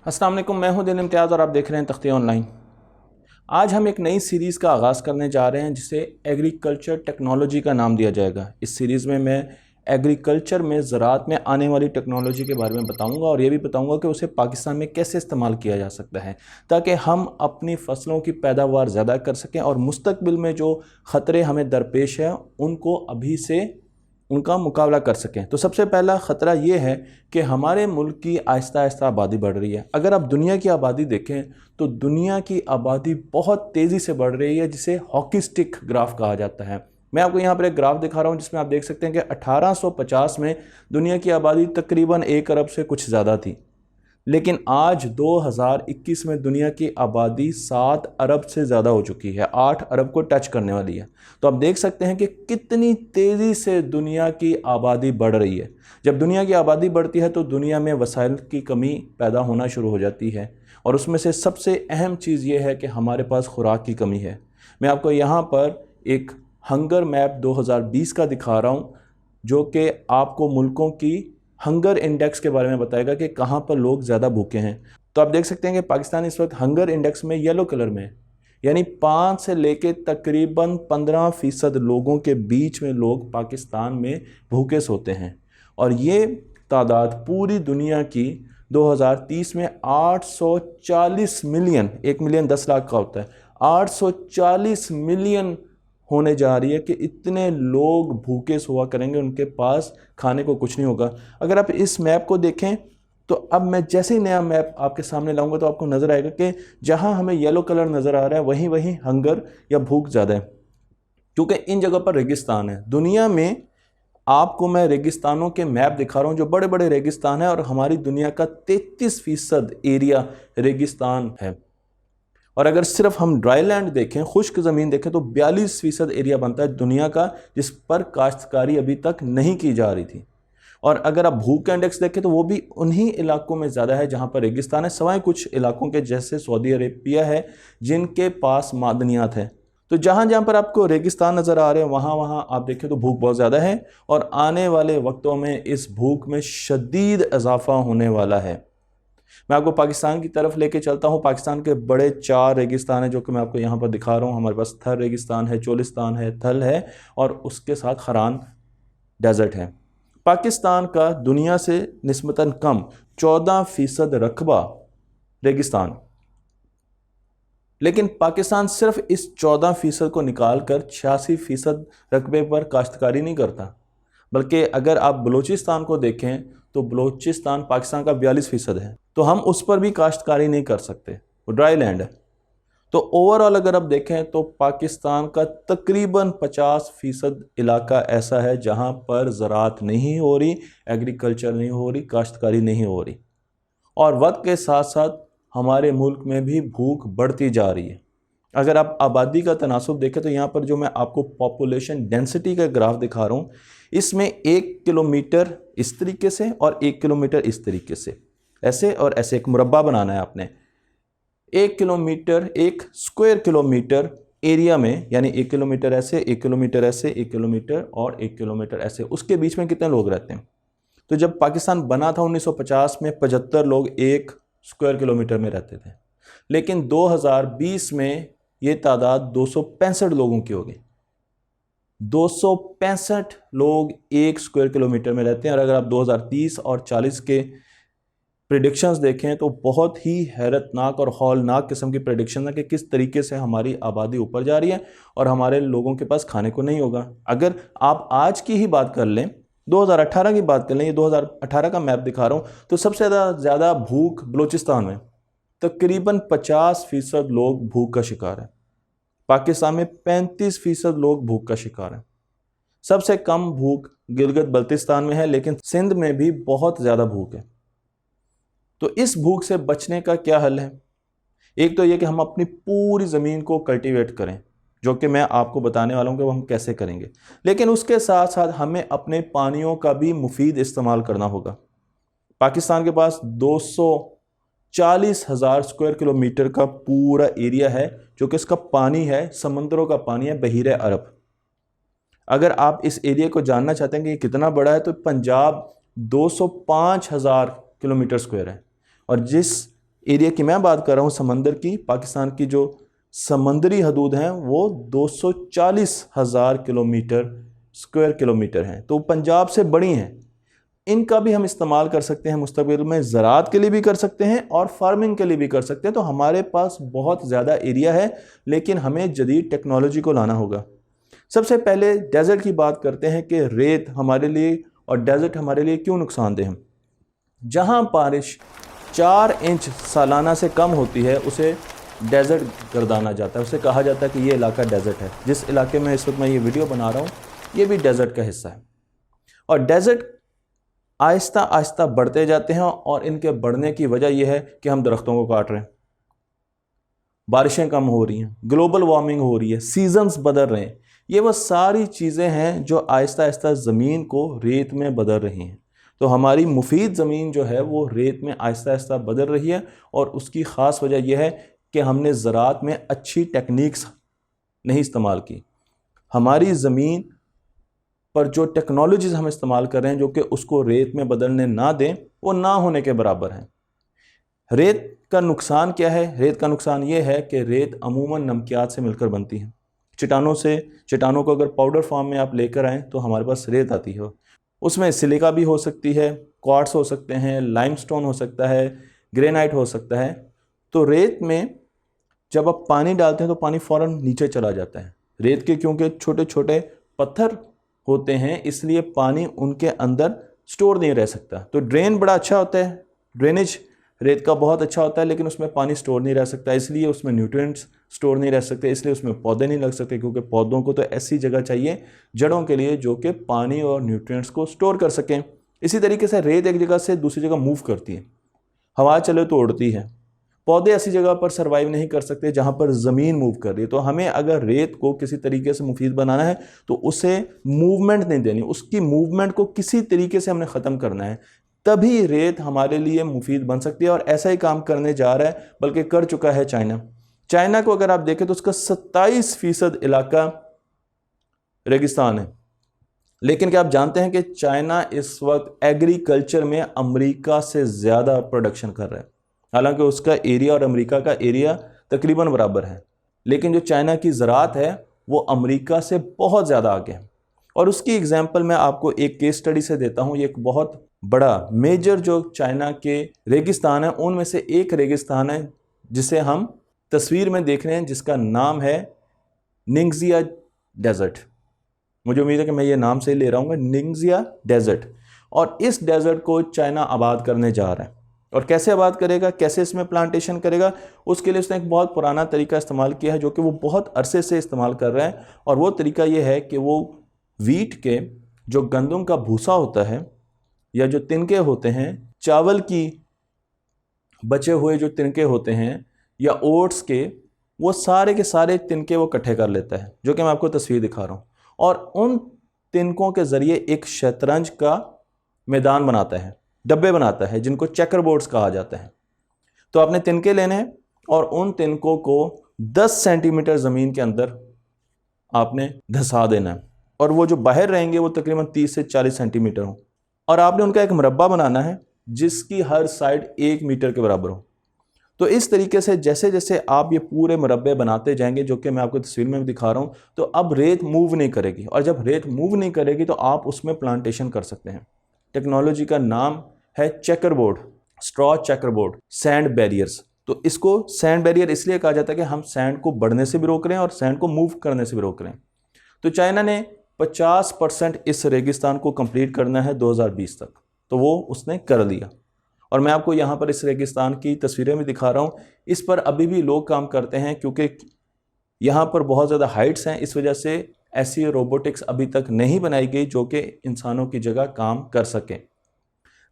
अस्सलाम वालेकुम, मैं हूं दिल इम्तियाज़ और आप देख रहे हैं तख्ती ऑनलाइन। आज हम एक नई सीरीज़ का आगाज़ करने जा रहे हैं जिसे एग्रीकल्चर टेक्नोलॉजी का नाम दिया जाएगा। इस सीरीज़ में मैं एग्रीकल्चर में ज़राअत में आने वाली टेक्नोलॉजी के बारे में बताऊंगा और ये भी बताऊंगा कि उसे पाकिस्तान में कैसे इस्तेमाल किया जा सकता है ताकि हम अपनी फसलों की पैदावार ज़्यादा कर सकें और मुस्तकबिल में जो ख़तरे हमें दरपेश हैं उनको अभी से उनका मुकाबला कर सकें। तो सबसे पहला ख़तरा ये है कि हमारे मुल्क की आहिस्ता आहिस्ता आबादी बढ़ रही है। अगर आप दुनिया की आबादी देखें तो दुनिया की आबादी बहुत तेज़ी से बढ़ रही है जिसे हॉकी स्टिक ग्राफ कहा जाता है। मैं आपको यहाँ पर एक ग्राफ दिखा रहा हूँ जिसमें आप देख सकते हैं कि 1850 में दुनिया की आबादी तकरीबन 1 अरब से कुछ ज़्यादा थी, लेकिन आज 2021 में दुनिया की आबादी 7 अरब से ज़्यादा हो चुकी है, 8 अरब को टच करने वाली है। तो आप देख सकते हैं कि कितनी तेज़ी से दुनिया की आबादी बढ़ रही है। जब दुनिया की आबादी बढ़ती है तो दुनिया में वसाइल की कमी पैदा होना शुरू हो जाती है और उसमें से सबसे अहम चीज़ ये है कि हमारे पास खुराक की कमी है। मैं आपको यहाँ पर एक हंगर मैप 2020 का दिखा रहा हूँ जो कि आपको मुल्कों की हंगर इंडेक्स के बारे में बताएगा कि कहाँ पर लोग ज़्यादा भूखे हैं। तो आप देख सकते हैं कि पाकिस्तान इस वक्त हंगर इंडेक्स में येलो कलर में है, यानी 5 से लेके तकरीबन 15% लोगों के बीच में लोग पाकिस्तान में भूखे सोते हैं। और ये तादाद पूरी दुनिया की 2030 में 840 मिलियन, 1 मिलियन 10 लाख का होता है, 840 मिलियन होने जा रही है कि इतने लोग भूखे सोया करेंगे, उनके पास खाने को कुछ नहीं होगा। अगर आप इस मैप को देखें तो अब मैं जैसे ही नया मैप आपके सामने लाऊंगा तो आपको नज़र आएगा कि जहां हमें येलो कलर नज़र आ रहा है वहीं वहीं हंगर या भूख ज़्यादा है, क्योंकि इन जगह पर रेगिस्तान है। दुनिया में आपको मैं रेगिस्तानों के मैप दिखा रहा हूँ, जो बड़े बड़े रेगिस्तान है और हमारी दुनिया का 33% एरिया रेगिस्तान है। और अगर सिर्फ हम ड्राई लैंड देखें, खुश्क ज़मीन देखें, तो 42% एरिया बनता है दुनिया का जिस पर काश्तकारी अभी तक नहीं की जा रही थी। और अगर आप भूख का इंडेक्स देखें तो वो भी उन्हीं इलाकों में ज़्यादा है जहाँ पर रेगिस्तान है, सवाए कुछ इलाकों के जैसे सऊदी अरेबिया है जिनके पास मादनियात है। तो जहाँ जहाँ पर आपको रेगिस्तान नज़र आ रहे हैं वहाँ वहाँ आप देखें तो भूख बहुत ज़्यादा है और आने वाले वक्तों में इस भूख में शदीद इजाफा होने वाला है। मैं आपको पाकिस्तान की तरफ लेके चलता हूँ। पाकिस्तान के बड़े 4 रेगिस्तान हैं जो कि मैं आपको यहाँ पर दिखा रहा हूँ। हमारे पास थर रेगिस्तान है, चोलिस्तान है, थल है और उसके साथ खरान डेजर्ट है। पाकिस्तान का दुनिया से निस्बतन कम 14% रकबा रेगिस्तान, लेकिन पाकिस्तान सिर्फ इस 14% को निकाल कर 86% रकबे पर काश्तकारी नहीं करता, बल्कि अगर आप बलूचिस्तान को देखें तो बलूचिस्तान पाकिस्तान का 42% है, तो हम उस पर भी काश्तकारी नहीं कर सकते, वो ड्राई लैंड है। तो ओवरऑल अगर आप देखें तो पाकिस्तान का तकरीबन 50% इलाका ऐसा है जहां पर ज़राअत नहीं हो रही, एग्रीकल्चर नहीं हो रही, काश्तकारी नहीं हो रही। और वक्त के साथ साथ हमारे मुल्क में भी भूख बढ़ती जा रही है। अगर आप आबादी का तनासुब देखें तो यहाँ पर जो मैं आपको पॉपुलेशन डेंसिटी का ग्राफ दिखा रहा हूँ, इसमें 1 किलोमीटर इस तरीके से और 1 किलोमीटर इस तरीके से, ऐसे और ऐसे एक मुरब्बा बनाना है आपने। 1 किलोमीटर, 1 स्क्वायर किलोमीटर एरिया में, यानी 1 किलोमीटर ऐसे, 1 किलोमीटर ऐसे, 1 किलोमीटर और 1 किलोमीटर ऐसे, उसके बीच में कितने लोग रहते हैं? तो जब पाकिस्तान बना था 1950 में 75 लोग 1 स्क्वायर किलोमीटर में रहते थे, लेकिन 2020 में ये तादाद 265 लोगों की हो गई। 265 लोग 1 स्क्वायर किलोमीटर में रहते हैं। और अगर आप 2030 और 40 के प्रेडिक्शंस देखें तो बहुत ही हैरतनाक और हौलनाक किस्म की प्रेडिक्शन है कि किस तरीके से हमारी आबादी ऊपर जा रही है और हमारे लोगों के पास खाने को नहीं होगा। अगर आप आज की ही बात कर लें, 2018 की बात कर लें, ये 2018 का मैप दिखा रहा हूँ, तो सबसे ज़्यादा भूख बलूचिस्तान में, तकरीबन 50% लोग भूख का शिकार है। पाकिस्तान में 35% लोग भूख का शिकार हैं। सबसे कम भूख गिलगित बल्तिस्तान में है, लेकिन सिंध में भी बहुत ज़्यादा भूख है। तो इस भूख से बचने का क्या हल है? एक तो यह कि हम अपनी पूरी ज़मीन को कल्टीवेट करें, जो कि मैं आपको बताने वाला हूँ कि वो हम कैसे करेंगे, लेकिन उसके साथ साथ हमें अपने पानियों का भी मुफीद इस्तेमाल करना होगा। पाकिस्तान के पास 240,000 स्क्वायर किलोमीटर का पूरा एरिया है जो कि इसका पानी है, समंदरों का पानी है, बहीरे अरब। अगर आप इस एरिया को जानना चाहते हैं कि ये कितना बड़ा है, तो पंजाब 205,000 किलोमीटर स्क्वायर है। और जिस एरिया की मैं बात कर रहा हूँ समंदर की, पाकिस्तान की जो समंदरी हदूद हैं वो 240,000 स्क्वायर किलोमीटर हैं, तो पंजाब से बड़ी हैं। इनका भी हम इस्तेमाल कर सकते हैं मुस्तकबिल में, ज़राअत के लिए भी कर सकते हैं और फार्मिंग के लिए भी कर सकते हैं। तो हमारे पास बहुत ज़्यादा एरिया है, लेकिन हमें जदीद टेक्नोलॉजी को लाना होगा। सबसे पहले डेजर्ट की बात करते हैं कि रेत हमारे लिए और डेजर्ट हमारे लिए क्यों नुकसानदेह हैं। जहाँ बारिश 4 इंच सालाना से कम होती है उसे डेजर्ट गर्दाना जाता है, उसे कहा जाता है कि ये इलाका डेजर्ट है। जिस इलाके में इस वक्त मैं ये वीडियो बना रहा हूँ ये भी डेजर्ट का हिस्सा है। और डेजर्ट आहिस्ता आहिस्ता बढ़ते जाते हैं और इनके बढ़ने की वजह यह है कि हम दरख्तों को काट रहे हैं, बारिशें कम हो रही हैं, ग्लोबल वार्मिंग हो रही है, सीजन्स बदल रहे हैं। ये वो सारी चीज़ें हैं जो आहिस्ता आहिस्ता ज़मीन को रेत में बदल रही हैं। तो हमारी मुफीद ज़मीन जो है वो रेत में आहिस्ता आहिस्ता बदल रही है, और उसकी ख़ास वजह यह है कि हमने ज़राअत में अच्छी टेक्निक्स नहीं इस्तेमाल की। हमारी ज़मीन पर जो टेक्नोलॉजीज़ हम इस्तेमाल कर रहे हैं जो कि उसको रेत में बदलने ना दें, वो ना होने के बराबर हैं। रेत का नुकसान क्या है? रेत का नुकसान ये है कि रेत अमूमन नमकियात से मिलकर बनती है। चट्टानों को अगर पाउडर फॉर्म में आप लेकर आएँ तो हमारे पास रेत आती है। उसमें सिलिका भी हो सकती है, क्वार्ट्स हो सकते हैं, लाइमस्टोन हो सकता है, ग्रेनाइट हो सकता है। तो रेत में जब आप पानी डालते हैं तो पानी फ़ौरन नीचे चला जाता है। रेत के क्योंकि छोटे छोटे पत्थर होते हैं इसलिए पानी उनके अंदर स्टोर नहीं रह सकता। तो ड्रेन बड़ा अच्छा होता है, ड्रेनेज रेत का बहुत अच्छा होता है, लेकिन उसमें पानी स्टोर नहीं रह सकता, इसलिए उसमें न्यूट्रिएंट्स स्टोर नहीं रह सकते, इसलिए उसमें पौधे नहीं लग सकते, क्योंकि पौधों को तो ऐसी जगह चाहिए जड़ों के लिए जो कि पानी और न्यूट्रिएंट्स को स्टोर कर सकें। इसी तरीके से रेत एक जगह से दूसरी जगह मूव करती है, हवा चले तो उड़ती है। पौधे ऐसी जगह पर सर्वाइव नहीं कर सकते जहां पर ज़मीन मूव कर रही है। तो हमें अगर रेत को किसी तरीके से मुफीद बनाना है तो उसे मूवमेंट नहीं देनी, उसकी मूवमेंट को किसी तरीके से हमने ख़त्म करना है, तभी रेत हमारे लिए मुफीद बन सकती है। और ऐसा ही काम करने जा रहा है, बल्कि कर चुका है चाइना को अगर आप देखें तो उसका 27% इलाका रेगिस्तान है। लेकिन क्या आप जानते हैं कि चाइना इस वक्त एग्रीकल्चर में अमेरिका से ज़्यादा प्रोडक्शन कर रहा है। हालांकि उसका एरिया और अमेरिका का एरिया तकरीबन बराबर है, लेकिन जो चाइना की ज़राअत है वो अमेरिका से बहुत ज़्यादा आगे है। और उसकी एग्जांपल मैं आपको एक केस स्टडी से देता हूँ। ये एक बहुत बड़ा मेजर जो चाइना के रेगिस्तान है उनमें से एक रेगिस्तान है जिसे हम तस्वीर में देख रहे हैं, जिसका नाम है निंगजिया डेजर्ट। मुझे उम्मीद है कि मैं ये नाम से ही ले रहा हूँ, निंगजिया डेजर्ट। और इस डेजर्ट को चाइना आबाद करने जा रहा है। और कैसे आबाद करेगा, कैसे इसमें प्लांटेशन करेगा, उसके लिए उसने एक बहुत पुराना तरीका इस्तेमाल किया है जो कि वो बहुत अरसे से इस्तेमाल कर रहा है। और वो तरीका ये है कि वो वीट के जो गंदम का भूसा होता है या जो तिनके होते हैं, चावल की बचे हुए जो तिनके होते हैं या ओट्स के, वो सारे के सारे तिनके वो इकट्ठे कर लेता है, जो कि मैं आपको तस्वीर दिखा रहा हूँ। और उन तिनकों के ज़रिए एक शतरंज का मैदान बनाता है, डब्बे बनाता है, जिनको चेकर बोर्ड्स कहा जाता है। तो आपने तिनके लेने हैं और उन तिनकों को 10 सेंटीमीटर ज़मीन के अंदर आपने धंसा देना है, और वो जो बाहर रहेंगे वो तकरीबन 30 से 40 सेंटीमीटर हो। और आपने उनका एक मुरब्बा बनाना है जिसकी हर साइड 1 मीटर के बराबर हो। तो इस तरीके से जैसे जैसे आप ये पूरे मुरब्बे बनाते जाएंगे, जो कि मैं आपको तस्वीर में भी दिखा रहा हूँ, तो अब रेत मूव नहीं करेगी। और जब रेत मूव नहीं करेगी तो आप उसमें प्लांटेशन कर सकते हैं। टेक्नोलॉजी का नाम है checker board, straw checker board, sand barriers. तो इसको सैंड बैरियर इसलिए कहा जाता है कि हम सैंड को बढ़ने से भी रोक रहे हैं और सैंड को मूव करने से भी रोक रहे हैं। तो चाइना ने 50% इस रेगिस्तान को कंप्लीट करना है 2020 तक, तो वो उसने कर लिया। और मैं आपको यहाँ पर इस रेगिस्तान की तस्वीरें भी दिखा रहा हूँ। इस पर अभी भी लोग काम करते हैं क्योंकि यहाँ पर बहुत ज़्यादा हाइट्स हैं, इस वजह से ऐसी रोबोटिक्स अभी तक नहीं बनाई गई जो कि इंसानों की जगह काम कर सकें।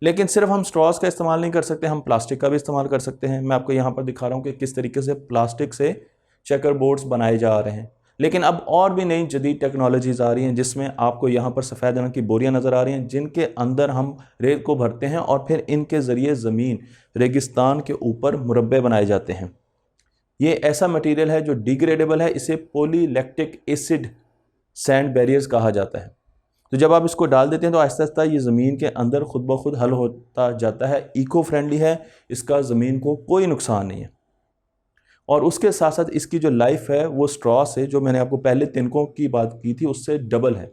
लेकिन सिर्फ हम स्ट्रॉस का इस्तेमाल नहीं कर सकते, हम प्लास्टिक का भी इस्तेमाल कर सकते हैं। मैं आपको यहाँ पर दिखा रहा हूँ कि किस तरीके से प्लास्टिक से चेकर बोर्ड्स बनाए जा रहे हैं। लेकिन अब और भी नई जदीद टेक्नोलॉजीज़ आ रही हैं, जिसमें आपको यहाँ पर सफ़ेद रंग की बोरियां नज़र आ रही हैं, जिनके अंदर हम रेत को भरते हैं और फिर इनके ज़रिए ज़मीन रेगिस्तान के ऊपर मुरब्बे बनाए जाते हैं। ये ऐसा मटेरियल है जो डिग्रेडेबल है, इसे पॉलीलैक्टिक एसिड सैंड बैरियर्स कहा जाता है। तो जब आप इसको डाल देते हैं तो आहिस्ता आहिस्ता ये ज़मीन के अंदर खुद ब खुद हल होता जाता है। इको फ्रेंडली है, इसका ज़मीन को कोई नुकसान नहीं है। और उसके साथ साथ इसकी जो लाइफ है वो स्ट्रॉ से, जो मैंने आपको पहले तिनकों की बात की थी, उससे डबल है।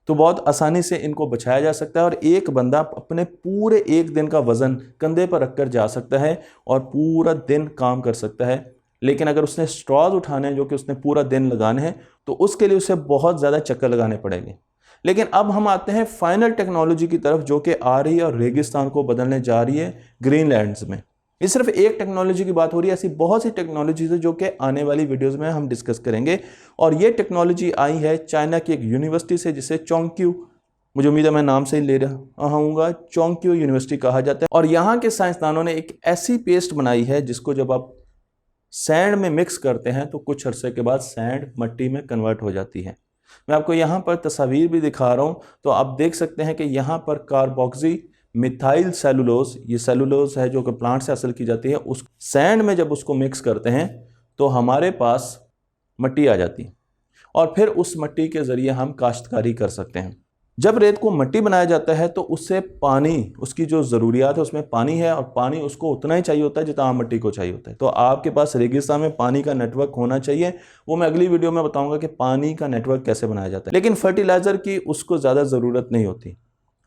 तो बहुत आसानी से इनको बचाया जा सकता है और एक बंदा अपने पूरे एक दिन का वज़न कंधे पर रखकर जा सकता है और पूरा दिन काम कर सकता है। लेकिन अगर उसने स्ट्रॉज उठाने हैं जो कि उसने पूरा दिन लगाने हैं तो उसके लिए उसे बहुत ज़्यादा चक्कर लगाने पड़ेंगे। लेकिन अब हम आते हैं फाइनल टेक्नोलॉजी की तरफ जो कि आ रही है और रेगिस्तान को बदलने जा रही है ग्रीनलैंड्स में। ये सिर्फ एक टेक्नोलॉजी की बात हो रही है, ऐसी बहुत सी टेक्नोलॉजीज है जो कि आने वाली वीडियोस में हम डिस्कस करेंगे। और ये टेक्नोलॉजी आई है चाइना की एक यूनिवर्सिटी से जिसे चोंगक्यू, मुझे उम्मीद है मैं नाम से ही ले रहा हूँगा, चोंगक्यू यूनिवर्सिटी कहा जाता है। और यहाँ के साइंसदानों ने एक ऐसी पेस्ट बनाई है जिसको जब आप सैंड में मिक्स करते हैं तो कुछ अरसे के बाद सैंड मिट्टी में कन्वर्ट हो जाती है। मैं आपको यहाँ पर तस्वीर भी दिखा रहा हूँ, तो आप देख सकते हैं कि यहाँ पर कार्बोक्सी मिथाइल सेलुलोज, ये सेलुलोज है जो कि प्लांट से हासिल की जाती है, उस सैंड में जब उसको मिक्स करते हैं तो हमारे पास मिट्टी आ जाती है और फिर उस मिट्टी के ज़रिए हम काश्तकारी कर सकते हैं। जब रेत को मिट्टी बनाया जाता है तो उससे पानी, उसकी जो ज़रूरियात है उसमें पानी है और पानी उसको उतना ही चाहिए होता है जितना आम मिट्टी को चाहिए होता है। तो आपके पास रेगिस्तान में पानी का नेटवर्क होना चाहिए, वो मैं अगली वीडियो में बताऊंगा कि पानी का नेटवर्क कैसे बनाया जाता है। लेकिन फर्टिलाइज़र की उसको ज़्यादा ज़रूरत नहीं होती।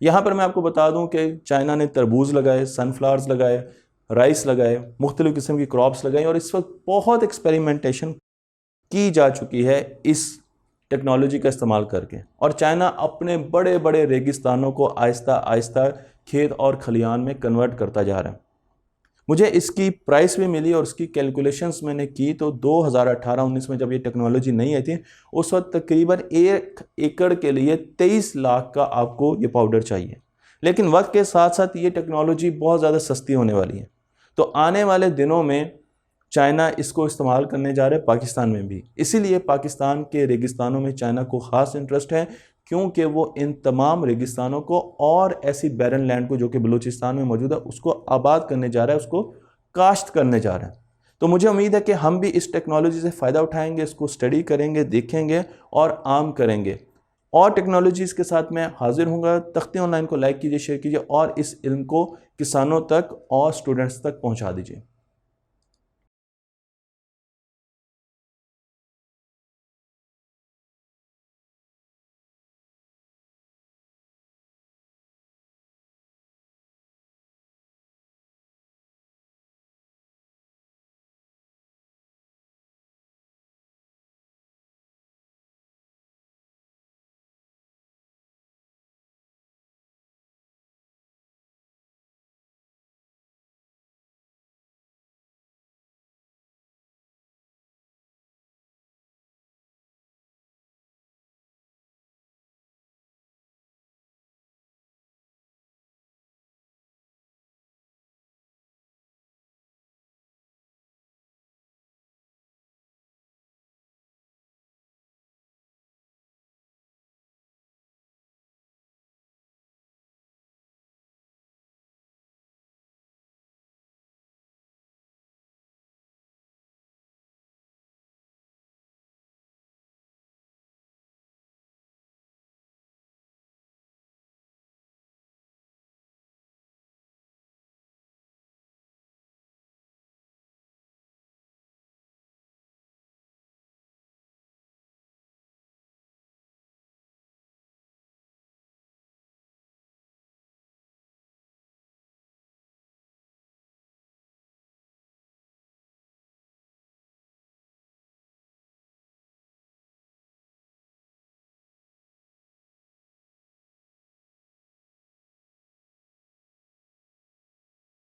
यहाँ पर मैं आपको बता दूँ कि चाइना ने तरबूज लगाए, सनफ्लावर्स लगाए, राइस लगाए, मुख्तलिफ़ किस्म की क्रॉप्स लगाई और इस वक्त बहुत एक्सपेरिमेंटेशन की जा चुकी है इस टेक्नोलॉजी का इस्तेमाल करके। और चाइना अपने बड़े बड़े रेगिस्तानों को आहिस्ता आहिस्ता खेत और खलियान में कन्वर्ट करता जा रहा है। मुझे इसकी प्राइस भी मिली और इसकी कैलकुलेशंस मैंने की तो 2018-19 में जब ये टेक्नोलॉजी नहीं आई थी उस वक्त तकरीबन 1 एकड़ के लिए 23 लाख का आपको ये पाउडर चाहिए। लेकिन वक्त के साथ साथ ये टेक्नोलॉजी बहुत ज़्यादा सस्ती होने वाली है। तो आने वाले दिनों में चाइना इसको इस्तेमाल करने जा रहे हैं पाकिस्तान में भी। इसीलिए पाकिस्तान के रेगिस्तानों में चाइना को ख़ास इंटरेस्ट है, क्योंकि वो इन तमाम रेगिस्तानों को और ऐसी बैरन लैंड को जो कि बलूचिस्तान में मौजूद है उसको आबाद करने जा रहा है, उसको काश्त करने जा रहा है। तो मुझे उम्मीद है कि हम भी इस टेक्नोलॉजी से फ़ायदा उठाएंगे, इसको स्टडी करेंगे, देखेंगे और आम करेंगे। और टेक्नोलॉजीज़ के साथ मैं हाजिर हूँगा। तख्ती ऑनलाइन को लाइक कीजिए, शेयर कीजिए और इस इल्म को किसानों तक और स्टूडेंट्स तक पहुँचा दीजिए।